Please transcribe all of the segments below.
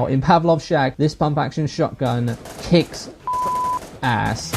now, in Pavlov Shack, this pump action shotgun kicks ass.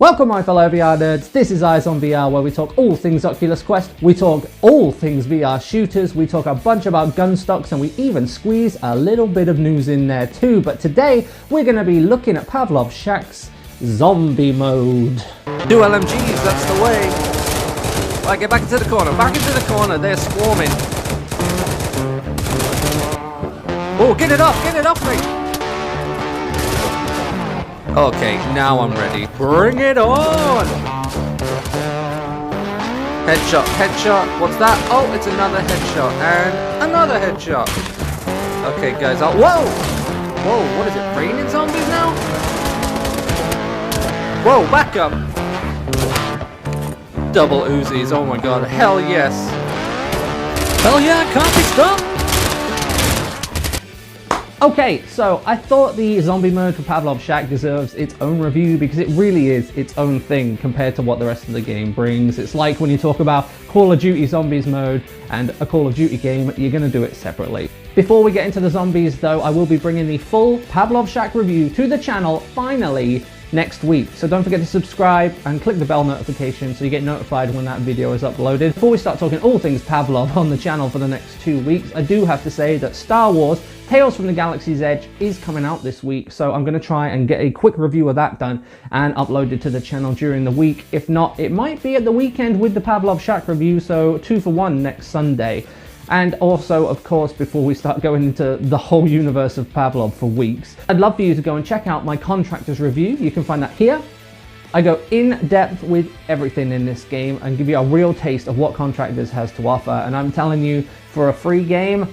Welcome my fellow VR nerds, this is Eyes on VR, where we talk all things Oculus Quest, we talk all things VR shooters, we talk a bunch about gun stocks, and we even squeeze a little bit of news in there too. But today we're going to be looking at Pavlov Shack's zombie mode. Do LMGs, that's the way. Right, get back into the corner, they're swarming. Oh, get it off me! Okay, now I'm ready. Bring it on! Headshot. What's that? Oh, it's another headshot. And another headshot. Okay, guys, whoa! Whoa, what is it? Raining zombies now? Whoa, back up! Double Uzis, oh my god. Hell yes. Hell yeah, can't be stopped! Okay, so I thought the zombie mode for Pavlov Shack deserves its own review because it really is its own thing compared to what the rest of the game brings. It's like when you talk about Call of Duty Zombies mode and a Call of Duty game, you're going to do it separately. Before we get into the zombies though, I will be bringing the full Pavlov Shack review to the channel finally next week. So don't forget to subscribe and click the bell notification so you get notified when that video is uploaded. Before we start talking all things Pavlov on the channel for the next 2 weeks, I do have to say that Star Wars Tales from the Galaxy's Edge is coming out this week, so I'm going to try and get a quick review of that done and uploaded to the channel during the week. If not, it might be at the weekend with the Pavlov Shack review, so 2 for 1 next Sunday. And also, of course, before we start going into the whole universe of Pavlov for weeks, I'd love for you to go and check out my Contractors review. You can find that here. I go in depth with everything in this game and give you a real taste of what Contractors has to offer. And I'm telling you, for a free game,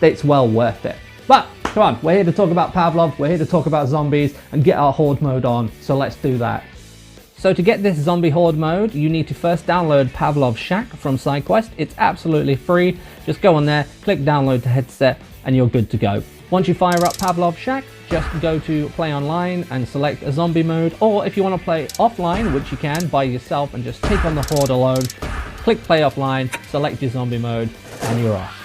it's well worth it. But come on, we're here to talk about Pavlov, we're here to talk about zombies and get our horde mode on, so let's do that. So to get this zombie horde mode, you need to first download Pavlov Shack from SideQuest. It's absolutely free. Just go on there, click download to headset, and you're good to go. Once you fire up Pavlov Shack, just go to play online and select a zombie mode, or if you want to play offline, which you can by yourself, and just take on the horde alone, click play offline, select your zombie mode, and you're off.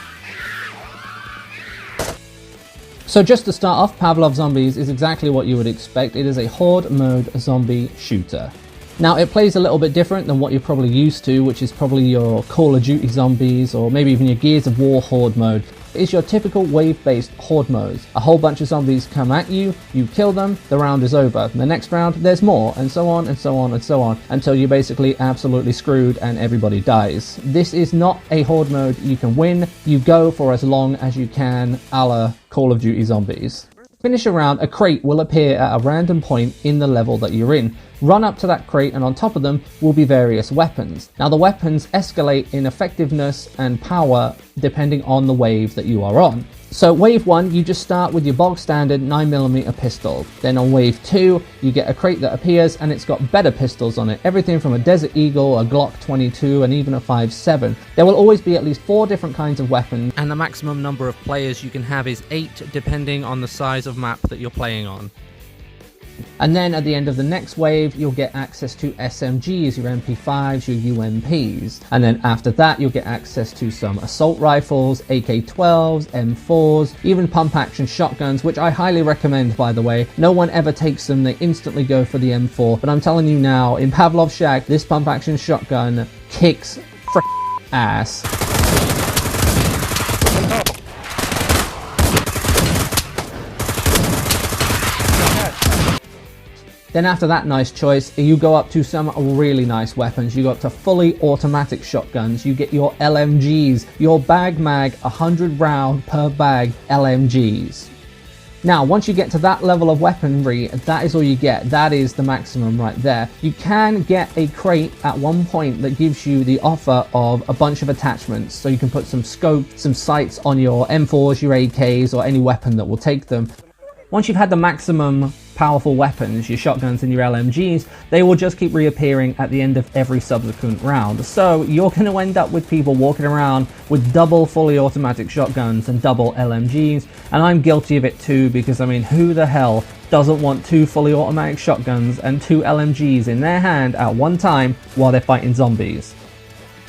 So just to start off, Pavlov Zombies is exactly what you would expect. It is a horde mode zombie shooter. Now it plays a little bit different than what you're probably used to, which is probably your Call of Duty Zombies or maybe even your Gears of War horde mode. It's your typical wave-based horde mode. A whole bunch of zombies come at you, you kill them, the round is over. The next round, there's more, and so on and so on and so on, until you're basically absolutely screwed and everybody dies. This is not a horde mode you can win. You go for as long as you can, a la Call of Duty Zombies. Finish a round, a crate will appear at a random point in the level that you're in. Run up to that crate and on top of them will be various weapons. Now the weapons escalate in effectiveness and power depending on the wave that you are on. So wave 1, you just start with your bog standard 9mm pistol. Then on wave 2, you get a crate that appears and it's got better pistols on it. Everything from a Desert Eagle, a Glock 22 and even a 5.7. There will always be at least 4 different kinds of weapons. And the maximum number of players you can have is 8, depending on the size of map that you're playing on. And then at the end of the next wave, you'll get access to SMGs, your MP5s, your UMPs. And then after that, you'll get access to some assault rifles, AK-12s, M4s, even pump action shotguns, which I highly recommend, by the way. No one ever takes them, they instantly go for the M4. But I'm telling you now, in Pavlov Shack, this pump action shotgun kicks ass. Then after that nice choice, you go up to some really nice weapons. You go up to fully automatic shotguns. You get your LMGs, your bag mag, 100 round per bag LMGs. Now, once you get to that level of weaponry, that is all you get. That is the maximum right there. You can get a crate at one point that gives you the offer of a bunch of attachments. So you can put some scope, some sights on your M4s, your AKs, or any weapon that will take them. Once you've had the maximum powerful weapons, your shotguns and your LMGs, they will just keep reappearing at the end of every subsequent round. So you're going to end up with people walking around with double fully automatic shotguns and double LMGs, and I'm guilty of it too, because I mean, who the hell doesn't want 2 fully automatic shotguns and 2 LMGs in their hand at one time while they're fighting zombies.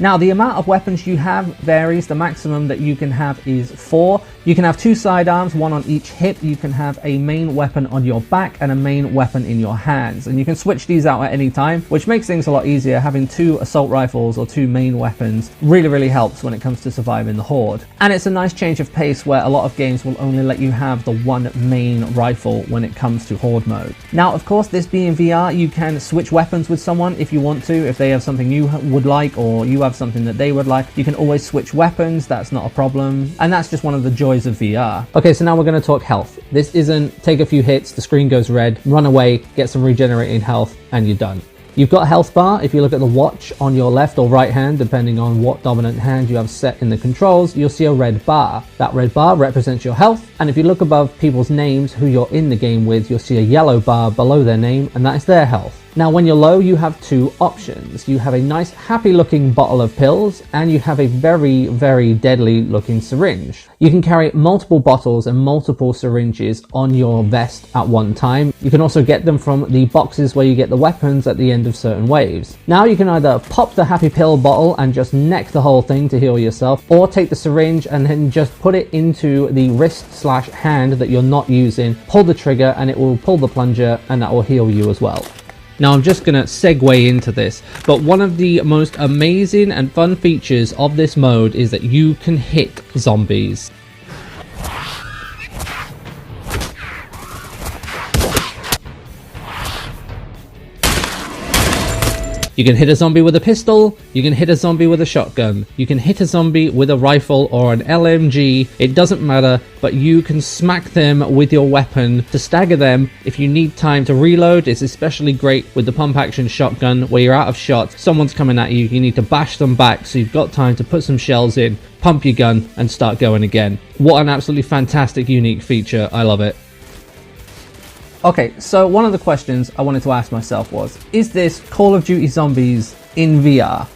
Now, the amount of weapons you have varies. The maximum that you can have is 4. You can have 2 sidearms, 1 on each hip. You can have a main weapon on your back and a main weapon in your hands. And you can switch these out at any time, which makes things a lot easier. Having 2 assault rifles or 2 main weapons really helps when it comes to surviving the horde. And it's a nice change of pace where a lot of games will only let you have the 1 main rifle when it comes to horde mode. Now, of course, this being VR, you can switch weapons with someone if you want to. If they have something you would like or you have something that they would like, you can always switch weapons. That's not a problem, and that's just one of the joys of VR. Okay, so now we're going to talk health. This isn't take a few hits, the screen goes red, run away, get some regenerating health, and you're done. You've got a health bar. If you look at the watch on your left or right hand, depending on what dominant hand you have set in the controls, you'll see a red bar. That red bar represents your health, and if you look above people's names who you're in the game with, you'll see a yellow bar below their name, and that is their health. Now, when you're low, you have 2 options. You have a nice, happy-looking bottle of pills, and you have a very deadly-looking syringe. You can carry multiple bottles and multiple syringes on your vest at one time. You can also get them from the boxes where you get the weapons at the end of certain waves. Now, you can either pop the happy pill bottle and just neck the whole thing to heal yourself, or take the syringe and then just put it into the wrist/hand that you're not using, pull the trigger, and it will pull the plunger, and that will heal you as well. Now, I'm just going to segue into this, but one of the most amazing and fun features of this mode is that you can hit zombies. You can hit a zombie with a pistol, you can hit a zombie with a shotgun, you can hit a zombie with a rifle or an LMG, it doesn't matter, but you can smack them with your weapon to stagger them. If you need time to reload, it's especially great with the pump action shotgun where you're out of shots, someone's coming at you, you need to bash them back so you've got time to put some shells in, pump your gun and start going again. What an absolutely fantastic, unique feature, I love it. Okay, so one of the questions I wanted to ask myself was, is this Call of Duty Zombies in VR?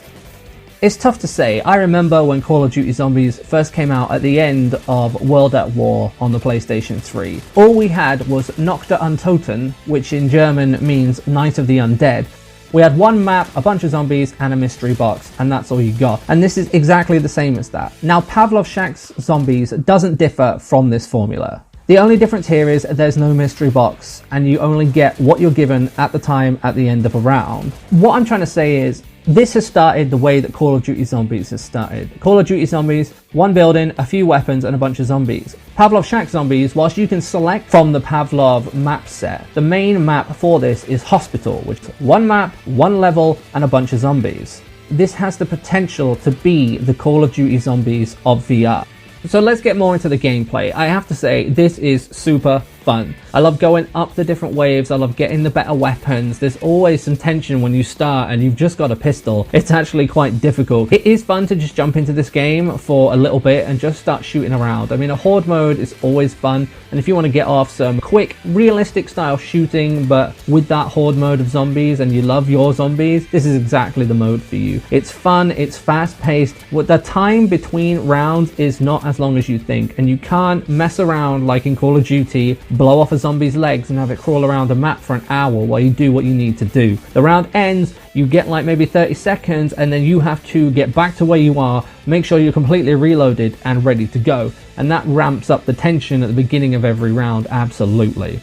It's tough to say. I remember when Call of Duty Zombies first came out at the end of World at War on the PlayStation 3. All we had was Nacht der Untoten, which in German means Night of the Undead. We had one map, a bunch of zombies, and a mystery box, and that's all you got. And this is exactly the same as that. Now, Pavlov Shack's Zombies doesn't differ from this formula. The only difference here is there's no mystery box, and you only get what you're given at the time at the end of a round. What I'm trying to say is, this has started the way that Call of Duty Zombies has started. Call of Duty Zombies, one building, a few weapons, and a bunch of zombies. Pavlov Shack Zombies, whilst you can select from the Pavlov map set, the main map for this is Hospital, which is one map, one level, and a bunch of zombies. This has the potential to be the Call of Duty Zombies of VR. So let's get more into the gameplay. I have to say, this is super fun. I love going up the different waves. I love getting the better weapons. There's always some tension when you start and you've just got a pistol. It's actually quite difficult. It is fun to just jump into this game for a little bit and just start shooting around. I mean, a horde mode is always fun. And if you want to get off some quick, realistic style shooting, but with that horde mode of zombies and you love your zombies, this is exactly the mode for you. It's fun, it's fast paced. The time between rounds is not as long as you think, and you can't mess around like in Call of Duty, blow off a zombie's legs and have it crawl around a map for an hour while you do what you need to do. The round ends, you get like maybe 30 seconds, and then you have to get back to where you are, make sure you're completely reloaded and ready to go. And that ramps up the tension at the beginning of every round, absolutely.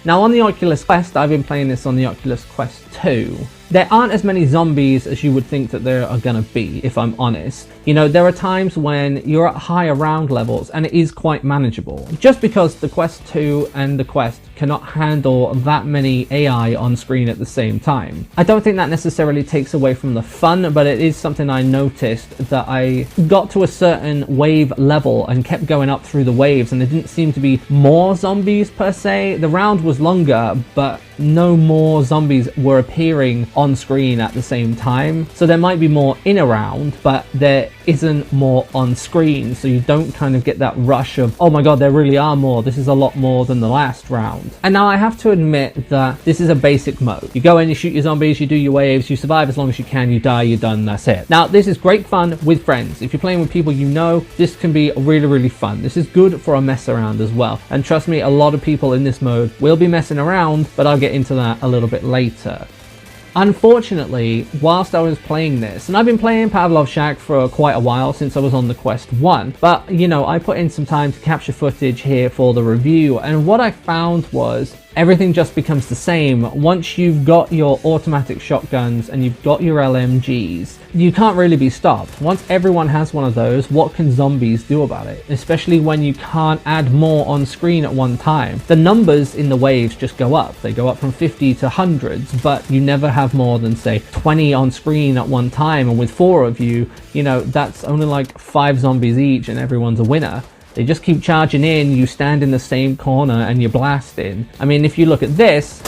Now on the Oculus Quest, I've been playing this on the Oculus Quest 2. There aren't as many zombies as you would think that there are gonna be, if I'm honest. You know, there are times when you're at higher round levels and it is quite manageable. Just because the Quest 2 and the Quest cannot handle that many AI on screen at the same time. I don't think that necessarily takes away from the fun, but it is something I noticed that I got to a certain wave level and kept going up through the waves, and there didn't seem to be more zombies per se. The round was longer, but no more zombies were appearing on screen at the same time. So there might be more in a round, but there isn't more on screen, so you don't kind of get that rush of, oh my god, there really are more, this is a lot more than the last round. And now I have to admit that this is a basic mode. You go in, you shoot your zombies, you do your waves, you survive as long as you can, you die, you're done, that's it. Now this is great fun with friends. If you're playing with people you know, this can be really fun. This is good for a mess around as well, and trust me, a lot of people in this mode will be messing around, but I'll get into that a little bit later. Unfortunately, whilst I was playing this, and I've been playing Pavlov Shack for quite a while since I was on the Quest 1, but you know, I put in some time to capture footage here for the review, and what I found was everything just becomes the same. Once you've got your automatic shotguns and you've got your LMGs, you can't really be stopped. Once everyone has one of those, what can zombies do about it? Especially when you can't add more on screen at one time. The numbers in the waves just go up. They go up from 50 to hundreds, but you never have more than, say, 20 on screen at one time. And with 4 of you, you know, that's only like 5 zombies each and everyone's a winner. They just keep charging in, you stand in the same corner and you're blasting. I mean, if you look at this,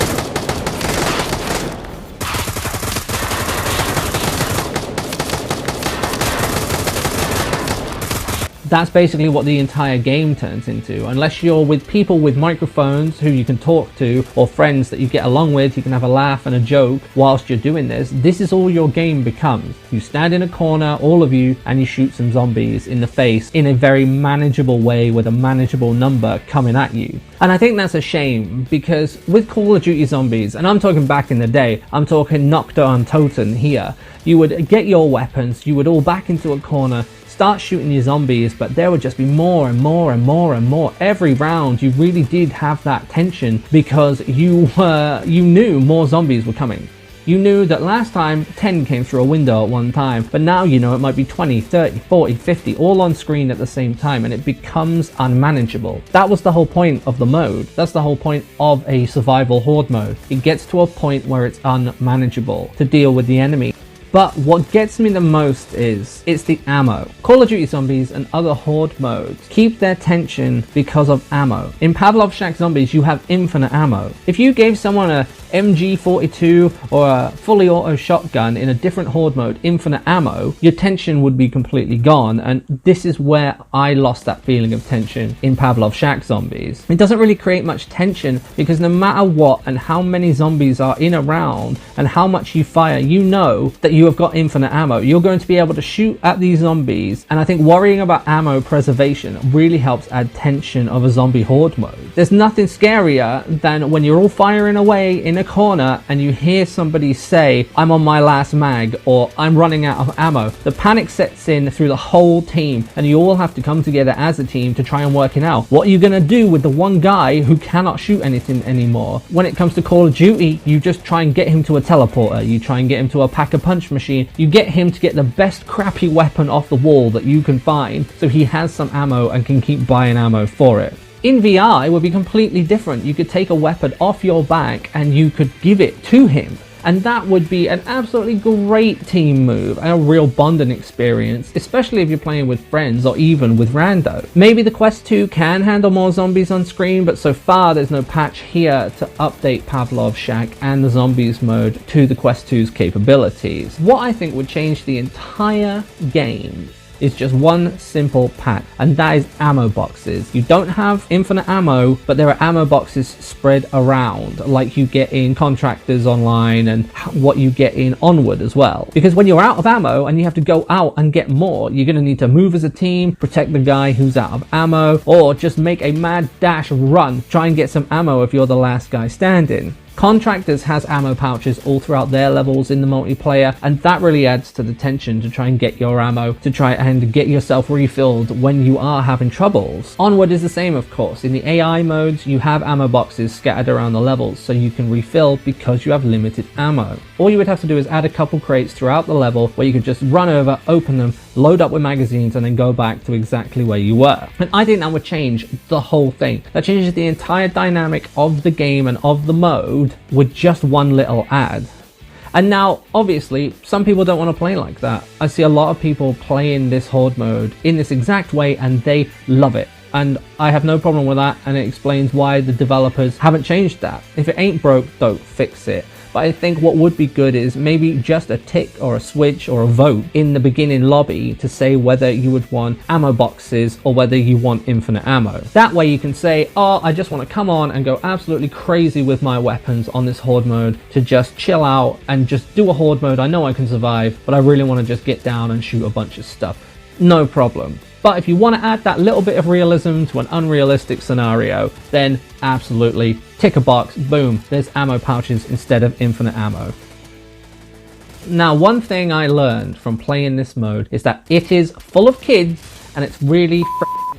that's basically what the entire game turns into. Unless you're with people with microphones who you can talk to, or friends that you get along with, you can have a laugh and a joke whilst you're doing this. This is all your game becomes. You stand in a corner, all of you, and you shoot some zombies in the face in a very manageable way with a manageable number coming at you. And I think that's a shame, because with Call of Duty Zombies, and I'm talking back in the day, I'm talking Nocta on Toten here, you would get your weapons, you would all back into a corner, start shooting your zombies, but there would just be more and more and more and more. Every round you really did have that tension, because you knew more zombies were coming. You knew that last time 10 came through a window at one time, but now you know it might be 20, 30, 40, 50 all on screen at the same time, and it becomes unmanageable. That was the whole point of the mode. That's the whole point of a survival horde mode. It gets to a point where it's unmanageable to deal with the enemy. But what gets me the most is, it's the ammo. Call of Duty Zombies and other horde modes keep their tension because of ammo. In Pavlov Shack Zombies, you have infinite ammo. If you gave someone a MG42 or a fully auto shotgun in a different horde mode, infinite ammo, your tension would be completely gone, and this is where I lost that feeling of tension in Pavlov Shack Zombies. It doesn't really create much tension, because no matter what and how many zombies are in a round and how much you fire, you know that you have got infinite ammo. You're going to be able to shoot at these zombies, and I think worrying about ammo preservation really helps add tension of a zombie horde mode. There's nothing scarier than when you're all firing away in a corner and you hear somebody say, I'm on my last mag, or I'm running out of ammo. The panic sets in through the whole team, and you all have to come together as a team to try and work it out. What are you going to do with the one guy who cannot shoot anything anymore? When it comes to Call of Duty, you just try and get him to a teleporter, you try and get him to a pack-a-punch machine, you get him to get the best crappy weapon off the wall that you can find, so he has some ammo and can keep buying ammo for it. In VR, it would be completely different. You could take a weapon off your back and you could give it to him. And that would be an absolutely great team move and a real bonding experience, especially if you're playing with friends or even with rando. Maybe the Quest 2 can handle more zombies on screen, but so far there's no patch here to update Pavlov Shack and the zombies mode to the Quest 2's capabilities. What I think would change the entire game is just one simple pack, and that is ammo boxes. You don't have infinite ammo, but there are ammo boxes spread around, like you get in Contractors Online and what you get in Onward as well. Because when you're out of ammo and you have to go out and get more, you're going to need to move as a team, protect the guy who's out of ammo, or just make a mad dash run, try and get some ammo if you're the last guy standing. Contractors has ammo pouches all throughout their levels in the multiplayer, and that really adds to the tension to try and get your ammo, to try and get yourself refilled when you are having troubles. Onward is the same, of course. In the AI modes, you have ammo boxes scattered around the levels so you can refill because you have limited ammo. All you would have to do is add a couple crates throughout the level where you could just run over, open them, load up with magazines, and then go back to exactly where you were. And I think that would change the whole thing. That changes the entire dynamic of the game and of the mode with just one little ad. And now, obviously, some people don't want to play like that. I see a lot of people playing this horde mode in this exact way, and they love it. And I have no problem with that, and it explains why the developers haven't changed that. If it ain't broke, don't fix it. but I think what would be good is maybe just a tick or a switch or a vote in the beginning lobby to say whether you would want ammo boxes or whether you want infinite ammo. That way you can say, oh, I just want to come on and go absolutely crazy with my weapons on this horde mode to just chill out and just do a horde mode. I know I can survive, but I really want to just get down and shoot a bunch of stuff. No problem. But if you want to add that little bit of realism to an unrealistic scenario, then absolutely tick a box, boom, there's ammo pouches instead of infinite ammo. Now, one thing I learned from playing this mode is that it is full of kids and it's really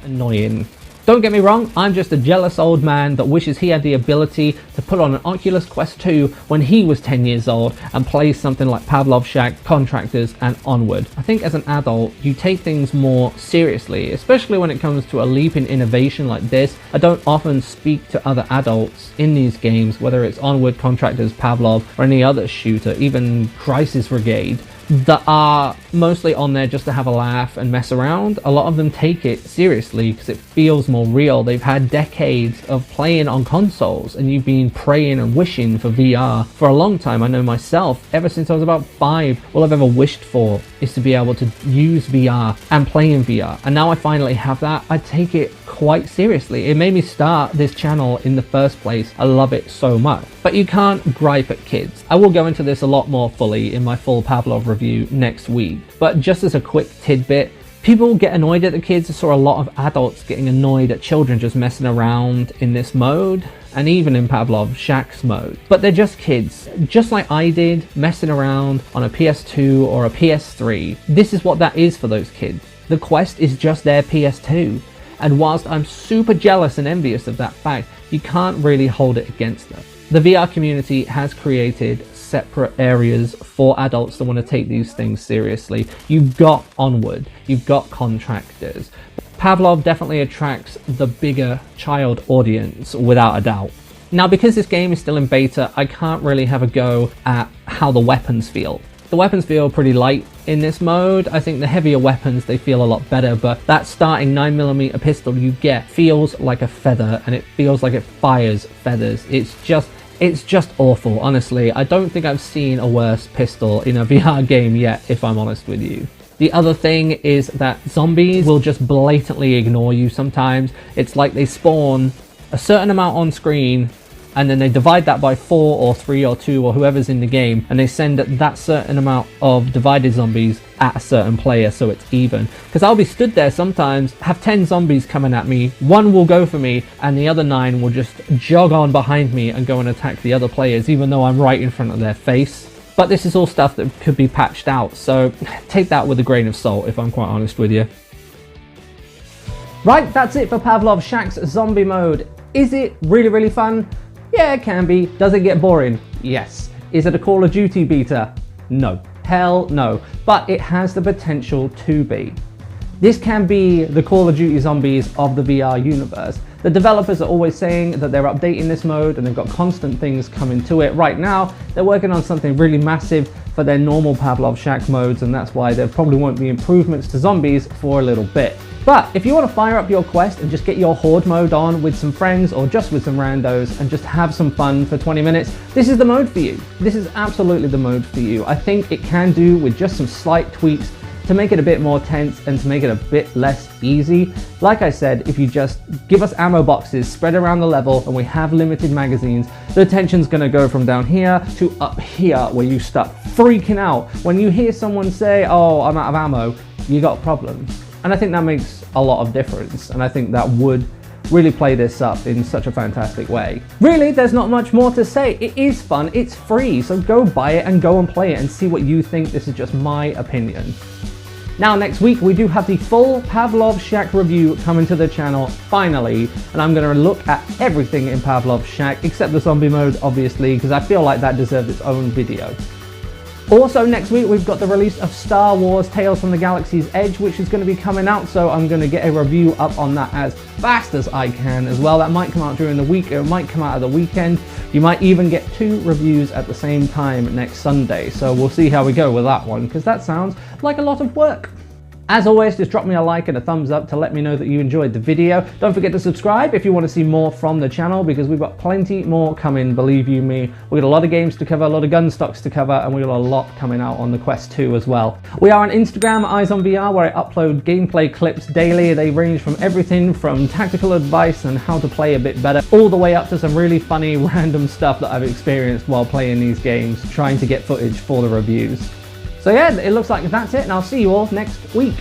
annoying. Don't get me wrong, I'm just a jealous old man that wishes he had the ability to put on an Oculus Quest 2 when he was 10 years old and play something like Pavlov Shack, Contractors and Onward. I think as an adult, you take things more seriously, especially when it comes to a leap in innovation like this. I don't often speak to other adults in these games, whether it's Onward, Contractors, Pavlov or any other shooter, even Crisis Brigade, that are mostly on there just to have a laugh and mess around. A lot of them take it seriously because it feels more real. They've had decades of playing on consoles and you've been praying and wishing for VR for a long time. I know myself, ever since I was about 5, all I've ever wished for is to be able to use VR and play in VR. And now I finally have that. I take it quite seriously. It made me start this channel in the first place. I love it so much. But you can't gripe at kids. I will go into this a lot more fully in my full Pavlov review next week. But just as a quick tidbit, people get annoyed at the kids. I saw a lot of adults getting annoyed at children just messing around in this mode, and even in Pavlov Shack's mode. But they're just kids, just like I did, messing around on a PS2 or a PS3. This is what that is for those kids. The Quest is just their PS2. And whilst I'm super jealous and envious of that fact, you can't really hold it against them. The VR community has created separate areas for adults that want to take these things seriously. You've got Onward, you've got Contractors. Pavlov definitely attracts the bigger child audience without a doubt. Now, because this game is still in beta, I can't really have a go at how the weapons feel. The weapons feel pretty light in this mode. I think the heavier weapons, they feel a lot better, but that starting 9mm pistol you get feels like a feather, and it feels like it fires feathers. It's just awful, honestly. I don't think I've seen a worse pistol in a VR game yet, if I'm honest with you. The other thing is that zombies will just blatantly ignore you sometimes. It's like they spawn a certain amount on screen, and then they divide that by 4 or 3 or 2 or whoever's in the game, and they send that certain amount of divided zombies at a certain player so it's even. Because I'll be stood there sometimes, have 10 zombies coming at me, 1 will go for me, and the other 9 will just jog on behind me and go and attack the other players, even though I'm right in front of their face. But this is all stuff that could be patched out, so take that with a grain of salt, if I'm quite honest with you. Right, that's it for Pavlov Shack's zombie mode. Is it really fun? Yeah, it can be. Does it get boring? Yes. Is it a Call of Duty beta? No. Hell no. But it has the potential to be. This can be the Call of Duty Zombies of the VR universe. The developers are always saying that they're updating this mode and they've got constant things coming to it. Right now, they're working on something really massive for their normal Pavlov Shack modes, and that's why there probably won't be improvements to zombies for a little bit. But if you want to fire up your Quest and just get your horde mode on with some friends or just with some randos and just have some fun for 20 minutes, this is the mode for you. This is absolutely the mode for you. I think it can do with just some slight tweaks to make it a bit more tense and to make it a bit less easy. Like I said, if you just give us ammo boxes spread around the level and we have limited magazines, the tension's gonna go from down here to up here where you start freaking out. When you hear someone say, oh, I'm out of ammo, you got problems. And I think that makes a lot of difference, and I think that would really play this up in such a fantastic way. Really, there's not much more to say. It is fun, it's free, so go buy it and go and play it and see what you think. This is just my opinion. Now, next week we do have the full Pavlov Shack review coming to the channel, finally, and I'm going to look at everything in Pavlov Shack except the zombie mode, obviously, because I feel like that deserves its own video. Also, next week we've got the release of Star Wars Tales from the Galaxy's Edge, which is going to be coming out, so I'm going to get a review up on that as fast as I can as well. That might come out during the week, it might come out at the weekend. You might even get 2 reviews at the same time next Sunday, so we'll see how we go with that one, because that sounds like a lot of work. As always, just drop me a like and a thumbs up to let me know that you enjoyed the video. Don't forget to subscribe if you want to see more from the channel, because we've got plenty more coming, believe you me. We've got a lot of games to cover, a lot of gun stocks to cover, and we've got a lot coming out on the Quest 2 as well. We are on Instagram, Eyes on VR, where I upload gameplay clips daily. They range from everything from tactical advice and how to play a bit better, all the way up to some really funny random stuff that I've experienced while playing these games, trying to get footage for the reviews. So yeah, it looks like that's it, and I'll see you all next week.